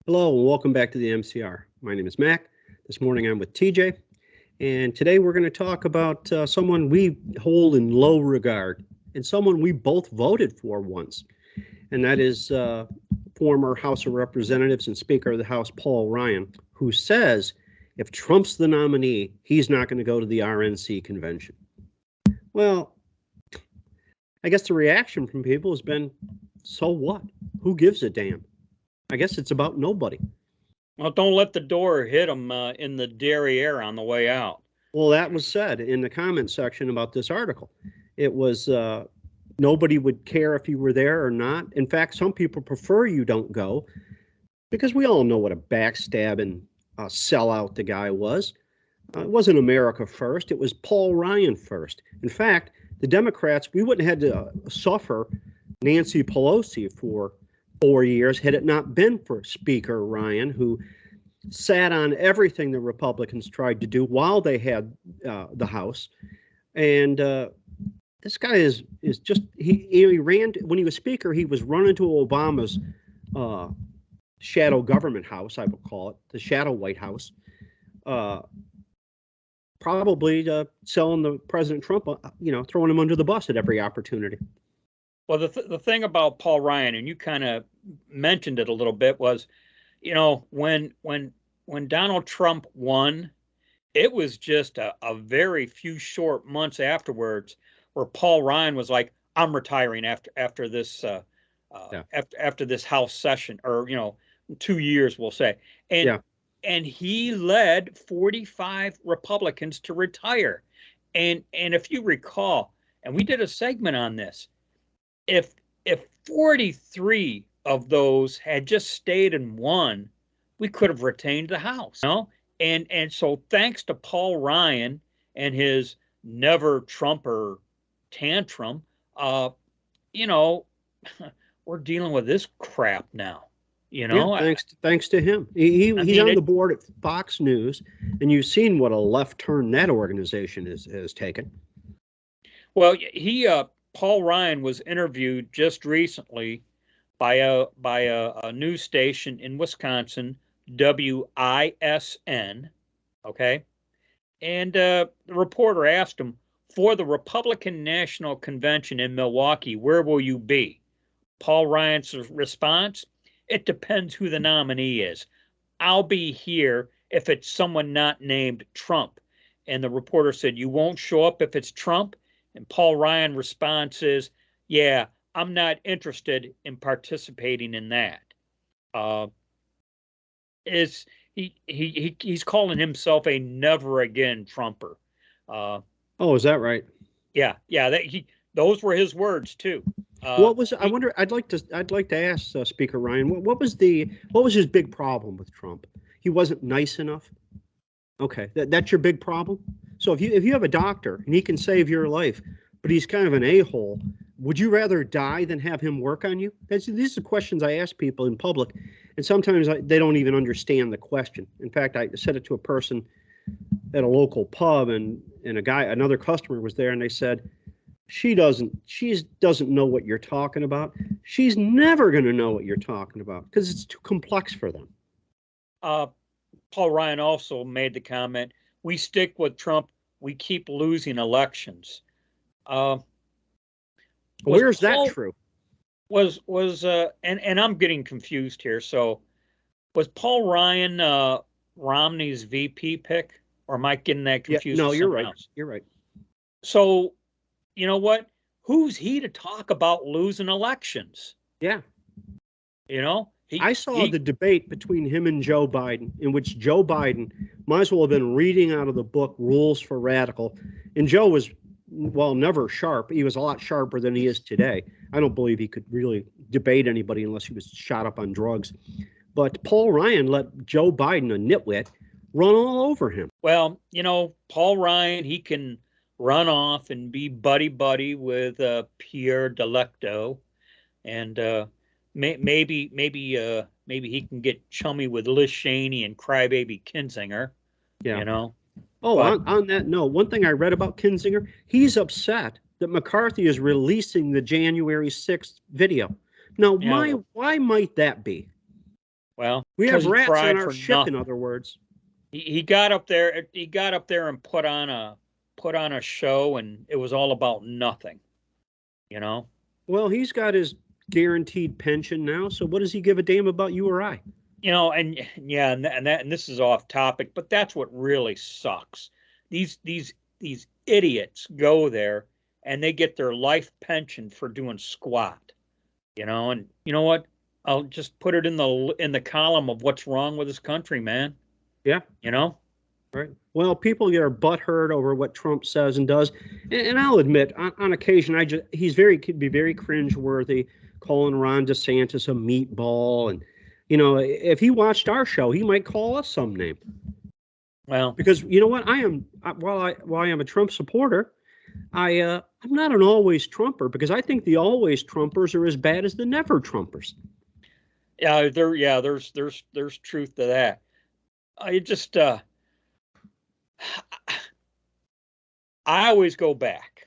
Hello and welcome back to the MCR. My name is Mac. This morning I'm with TJ, and today we're going to talk about someone we hold in low regard and someone we both voted for once, and that is former House of Representatives and Speaker of the House Paul Ryan, who says if Trump's the nominee, he's not going to go to the RNC convention. Well, I guess the reaction from people has been, so what? Who gives a damn? I guess it's about nobody. Well, don't let the door hit them in the derriere on the way out. Well, that was said in the comment section about this article. It was nobody would care if you were there or not. In fact, some people prefer you don't go because we all know what a backstabbing sellout the guy was. It wasn't America first. It was Paul Ryan first. In fact, the Democrats, we wouldn't have had to suffer Nancy Pelosi for 4 years had it not been for Speaker Ryan, who sat on everything the Republicans tried to do while they had the House. And this guy is just, he ran, when he was Speaker, he was running to Obama's shadow government house, I would call it, the shadow White House, probably selling the President Trump, throwing him under the bus at every opportunity. Well, the thing about Paul Ryan, and you kind of mentioned it a little bit, was, when Donald Trump won, it was just a very few short months afterwards where Paul Ryan was like, "I'm retiring after this after this House session, or 2 years, we'll say," and he led 45 Republicans to retire, and if you recall, and we did a segment on this. If 43 of those had just stayed and won, we could have retained the House. And so thanks to Paul Ryan and his never Trumper tantrum, we're dealing with this crap now. Thanks to him. He's on the board at Fox News, and you've seen what a left turn that organization has taken. Well, Paul Ryan was interviewed just recently by a news station in Wisconsin, WISN, okay? And the reporter asked him, for the Republican National Convention in Milwaukee, where will you be? Paul Ryan's response, it depends who the nominee is. I'll be here if it's someone not named Trump. And the reporter said, you won't show up if it's Trump? And Paul Ryan's response is, yeah, I'm not interested in participating in that. He's calling himself a never again Trumper. Is that right? Yeah. Those were his words too. I wonder. I'd like to ask Speaker Ryan, what was his big problem with Trump? He wasn't nice enough. Okay, that's your big problem. So if you have a doctor and he can save your life, but he's kind of an a-hole, would you rather die than have him work on you? These are questions I ask people in public, and sometimes they don't even understand the question. In fact, I said it to a person at a local pub, and another customer was there, and they said, she doesn't know what you're talking about. She's never going to know what you're talking about because it's too complex for them. Paul Ryan also made the comment, we stick with Trump, we keep losing elections. Where's that true? And I'm getting confused here. So was Paul Ryan Romney's VP pick, or am I getting that confused? No, you're right. You're right. So, you know what? Who's he to talk about losing elections? Yeah. I saw the debate between him and Joe Biden, in which Joe Biden might as well have been reading out of the book Rules for Radical. And Joe was, never sharp. He was a lot sharper than he is today. I don't believe he could really debate anybody unless he was shot up on drugs. But Paul Ryan let Joe Biden, a nitwit, run all over him. Well, Paul Ryan, he can run off and be buddy-buddy with Pierre Delecto, and maybe he can get chummy with Liz Cheney and crybaby Kinzinger. Yeah. On that note, one thing I read about Kinzinger, he's upset that McCarthy is releasing the January 6th video. Now, why might that be? Well, We have because he rats tried on our for ship, in nothing. other words. He got up there. He got up there and put on a show, and it was all about nothing. You know. Well, he's got his guaranteed pension now, so what does he give a damn about you or I? You know, and yeah, and this is off topic, but that's what really sucks. These idiots go there and they get their life pension for doing squat. You know, and you know what? I'll just put it in the column of what's wrong with this country, man. Yeah. You know? Right. Well, people get butthurt over what Trump says and does, and I'll admit, on occasion, could be very cringeworthy, calling Ron DeSantis a meatball, and if he watched our show, he might call us some name. Well, because you know what, while I am a Trump supporter, I'm not an always Trumper, because I think the always Trumpers are as bad as the never Trumpers. there's truth to that. I just I always go back,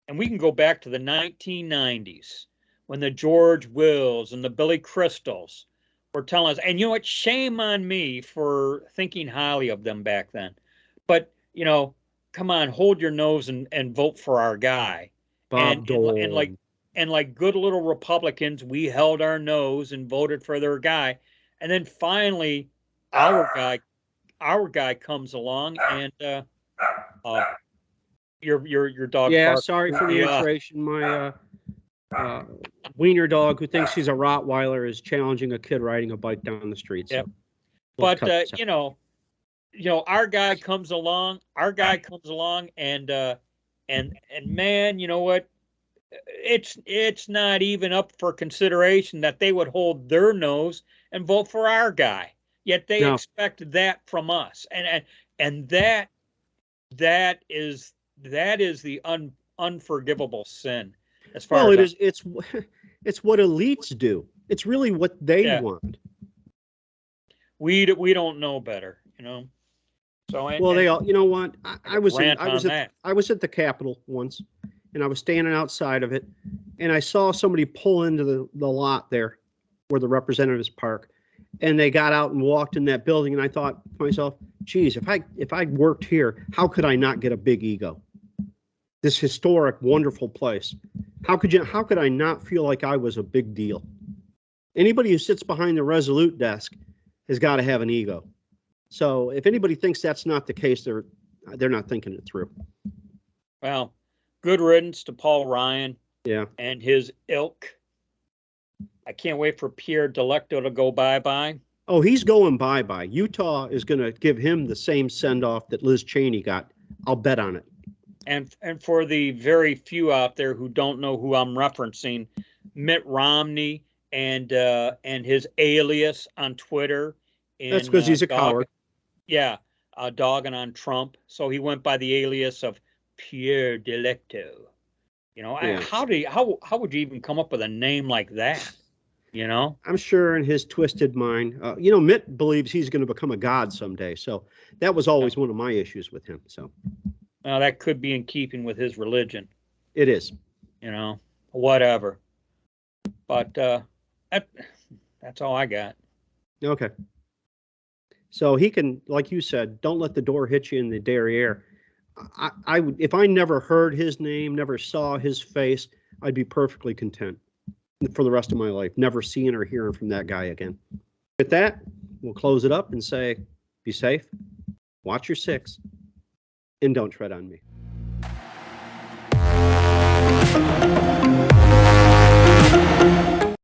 and we can go back to the 1990s when the George Wills and the Billy Crystals were telling us, and you know what, shame on me for thinking highly of them back then. But, come on, hold your nose and vote for our guy. Bob Dole. And like good little Republicans, we held our nose and voted for their guy. And then finally our guy comes along, and your dog. Yeah, sorry for the iteration. My wiener dog, who thinks she's a Rottweiler, is challenging a kid riding a bike down the street. So yep. But our guy comes along. And man, you know what? It's not even up for consideration that they would hold their nose and vote for our guy. Yet they expect that from us, and that is the unforgivable sin. As far as it's what elites do. It's really what they want. We don't know better, So they all. You know what? I was at the Capitol once, and I was standing outside of it, and I saw somebody pull into the lot there, where the representatives park, and they got out and walked in that building, and I thought to myself, geez, if I worked here, how could I not get a big ego? This historic, wonderful place. How could I not feel like I was a big deal? Anybody who sits behind the Resolute desk has got to have an ego. So if anybody thinks that's not the case, they're not thinking it through. Well, good riddance to Paul Ryan. Yeah. And his ilk. I can't wait for Pierre Delecto to go bye-bye. Oh, he's going bye-bye. Utah is going to give him the same send-off that Liz Cheney got. I'll bet on it. And for the very few out there who don't know who I'm referencing, Mitt Romney and his alias on Twitter. That's because he's a coward. Yeah, dogging on Trump. So he went by the alias of Pierre Delecto. How would you even come up with a name like that? I'm sure in his twisted mind, Mitt believes he's going to become a god someday. So that was always one of my issues with him. So. Well, that could be in keeping with his religion. It is. Whatever. But that's all I got. Okay. So he can, like you said, don't let the door hit you in the derriere. I would, if I never heard his name, never saw his face, I'd be perfectly content for the rest of my life, never seeing or hearing from that guy again. With that, we'll close it up and say, be safe, watch your six, and don't tread on me.